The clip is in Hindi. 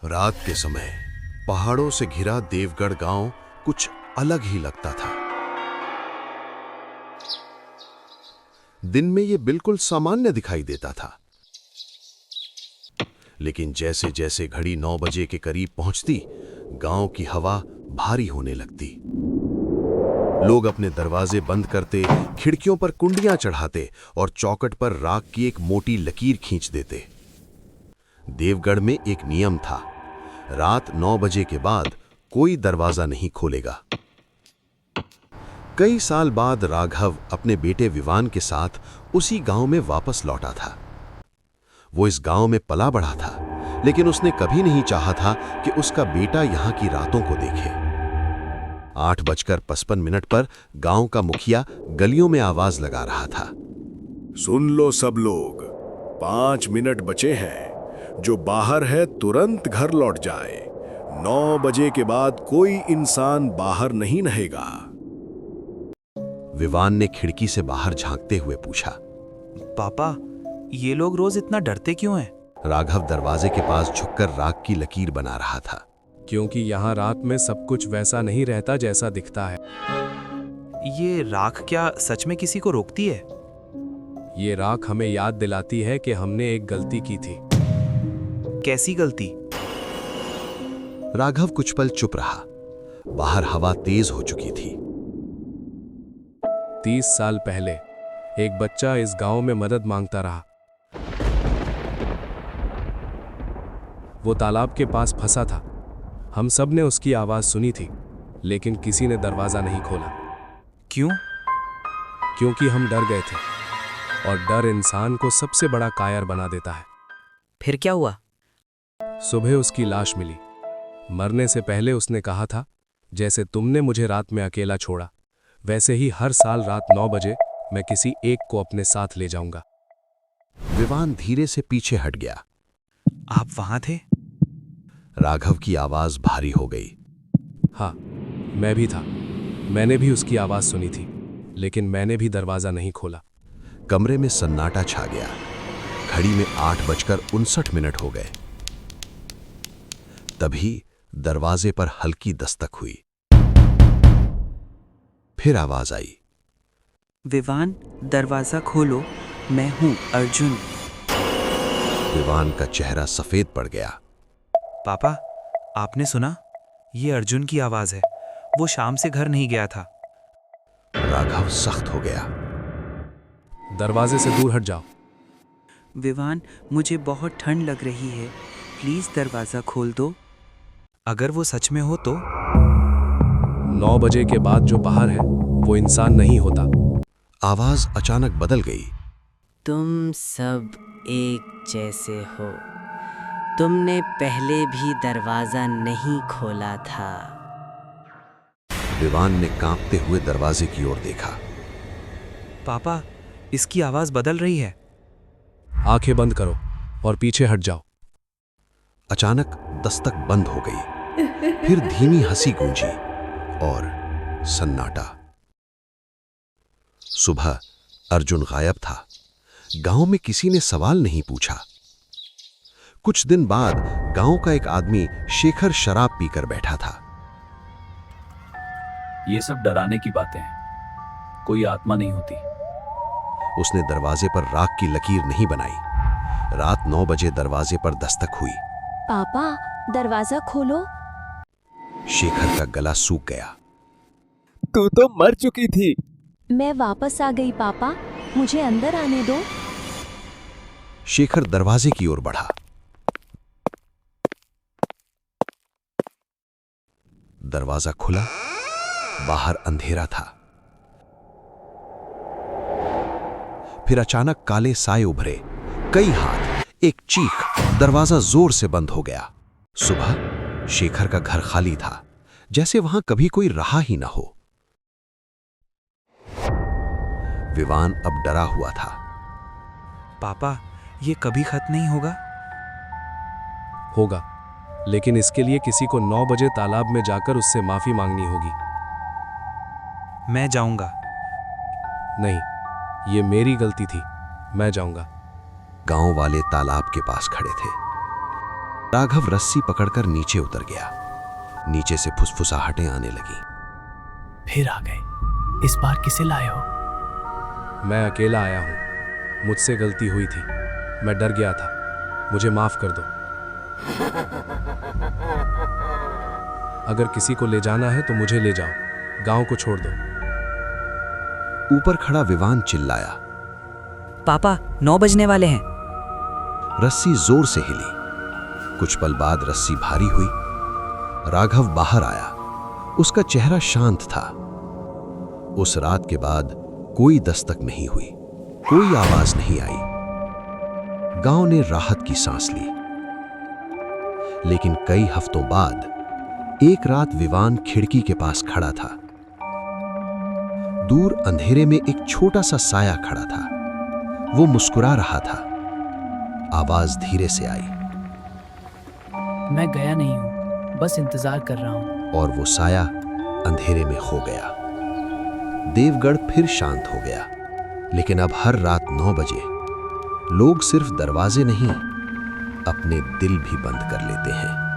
रात के समय पहाड़ों से घिरा देवगढ़ गांव कुछ अलग ही लगता था। दिन में यह बिल्कुल सामान्य दिखाई देता था, लेकिन जैसे जैसे घड़ी 9 बजे के करीब पहुंचती, गांव की हवा भारी होने लगती। लोग अपने दरवाजे बंद करते, खिड़कियों पर कुंडियां चढ़ाते और चौखट पर राख की एक मोटी लकीर खींच देते। देवगढ़ में एक नियम था, रात 9 बजे के बाद कोई दरवाजा नहीं खोलेगा। कई साल बाद राघव अपने बेटे विवान के साथ उसी गांव में वापस लौटा था। वो इस गांव में पला बढ़ा था, लेकिन उसने कभी नहीं चाहा था कि उसका बेटा यहां की रातों को देखे। 8:55 पर गांव का मुखिया गलियों में आवाज लगा रहा था। सुन लो सब लोग, 5 मिनट बचे हैं। जो बाहर है तुरंत घर लौट जाए। 9 बजे के बाद कोई इंसान बाहर नहीं रहेगा। विवान ने खिड़की से बाहर झांकते हुए पूछा, पापा, ये लोग रोज इतना डरते क्यों हैं? राघव दरवाजे के पास झुककर राख की लकीर बना रहा था। क्योंकि यहाँ रात में सब कुछ वैसा नहीं रहता जैसा दिखता है। ये राख क्या सच में किसी को रोकती है? ये राख हमें याद दिलाती है कि हमने एक गलती की थी। कैसी गलती? राघव कुछ पल चुप रहा। बाहर हवा तेज हो चुकी थी। 30 साल पहले एक बच्चा इस गांव में मदद मांगता रहा। वो तालाब के पास फंसा था। हम सब ने उसकी आवाज सुनी थी, लेकिन किसी ने दरवाजा नहीं खोला। क्यों? क्योंकि हम डर गए थे, और डर इंसान को सबसे बड़ा कायर बना देता है। फिर क्या हुआ? सुबह उसकी लाश मिली। मरने से पहले उसने कहा था, जैसे तुमने मुझे रात में अकेला छोड़ा, वैसे ही हर साल रात 9 बजे मैं किसी एक को अपने साथ ले जाऊंगा। विवान धीरे से पीछे हट गया। आप वहां थे? राघव की आवाज भारी हो गई। हाँ, मैं भी था। मैंने भी उसकी आवाज सुनी थी, लेकिन मैंने भी दरवाजा नहीं खोला। कमरे में सन्नाटा छा गया। घड़ी में 8:59 हो गए। तभी दरवाजे पर हल्की दस्तक हुई। फिर आवाज आई, विवान, दरवाजा खोलो, मैं हूं अर्जुन। विवान का चेहरा सफेद पड़ गया। पापा, आपने सुना? ये अर्जुन की आवाज है। वो शाम से घर नहीं गया था। राघव सख्त हो गया। दरवाजे से दूर हट जाओ। विवान, मुझे बहुत ठंड लग रही है, प्लीज दरवाजा खोल दो। अगर वो सच में हो तो? 9 बजे के बाद जो बाहर है वो इंसान नहीं होता। आवाज अचानक बदल गई। तुम सब एक जैसे हो। तुमने पहले भी दरवाजा नहीं खोला था। विवान ने कांपते हुए दरवाजे की ओर देखा। पापा, इसकी आवाज बदल रही है। आंखें बंद करो और पीछे हट जाओ। अचानक दस्तक बंद हो गई। फिर धीमी हंसी गूंजी और सन्नाटा। सुबह अर्जुन गायब था। गांव में किसी ने सवाल नहीं पूछा। कुछ दिन बाद गांव का एक आदमी शेखर शराब पीकर बैठा था। ये सब डराने की बातें हैं। कोई आत्मा नहीं होती। उसने दरवाजे पर राख की लकीर नहीं बनाई। रात 9 बजे दरवाजे पर दस्तक हुई। पापा, दरवाजा खोलो। शेखर का गला सूख गया। तू तो मर चुकी थी। मैं वापस आ गई पापा, मुझे अंदर आने दो। शेखर दरवाजे की ओर बढ़ा। दरवाजा खुला। बाहर अंधेरा था। फिर अचानक काले साए उभरे। कई हाथ, एक चीख। दरवाजा जोर से बंद हो गया। सुबह शेखर का घर खाली था, जैसे वहां कभी कोई रहा ही ना हो। विवान अब डरा हुआ था। पापा, ये कभी खत्म नहीं होगा? होगा, लेकिन इसके लिए किसी को 9 बजे तालाब में जाकर उससे माफी मांगनी होगी। मैं जाऊंगा। नहीं, ये मेरी गलती थी। मैं जाऊंगा। गांव वाले तालाब के पास खड़े थे। राघव रस्सी पकड़कर नीचे उतर गया। नीचे से फुसफुसाहटें आने लगी। फिर आ गए। इस बार किसे लाए हो? मैं अकेला आया हूँ। मुझसे गलती हुई थी। मैं डर गया था। मुझे माफ कर दो। अगर किसी को ले जाना है तो मुझे ले जाओ। गांव को छोड़ दो। ऊपर खड़ा विवान चिल्लाया। पापा 9 बजने वाले हैं। रस्सी जोर से हिली। कुछ पल बाद रस्सी भारी हुई। राघव बाहर आया। उसका चेहरा शांत था। उस रात के बाद कोई दस्तक नहीं हुई, कोई आवाज नहीं आई। गांव ने राहत की सांस ली। लेकिन कई हफ्तों बाद एक रात विवान खिड़की के पास खड़ा था। दूर अंधेरे में एक छोटा सा साया खड़ा था। वो मुस्कुरा रहा था। आवाज धीरे से आई। मैं गया नहीं हूं, बस इंतजार कर रहा हूं। और वो साया अंधेरे में खो गया। देवगढ़ फिर शांत हो गया। लेकिन अब हर रात 9 बजे लोग सिर्फ दरवाजे नहीं, अपने दिल भी बंद कर लेते हैं।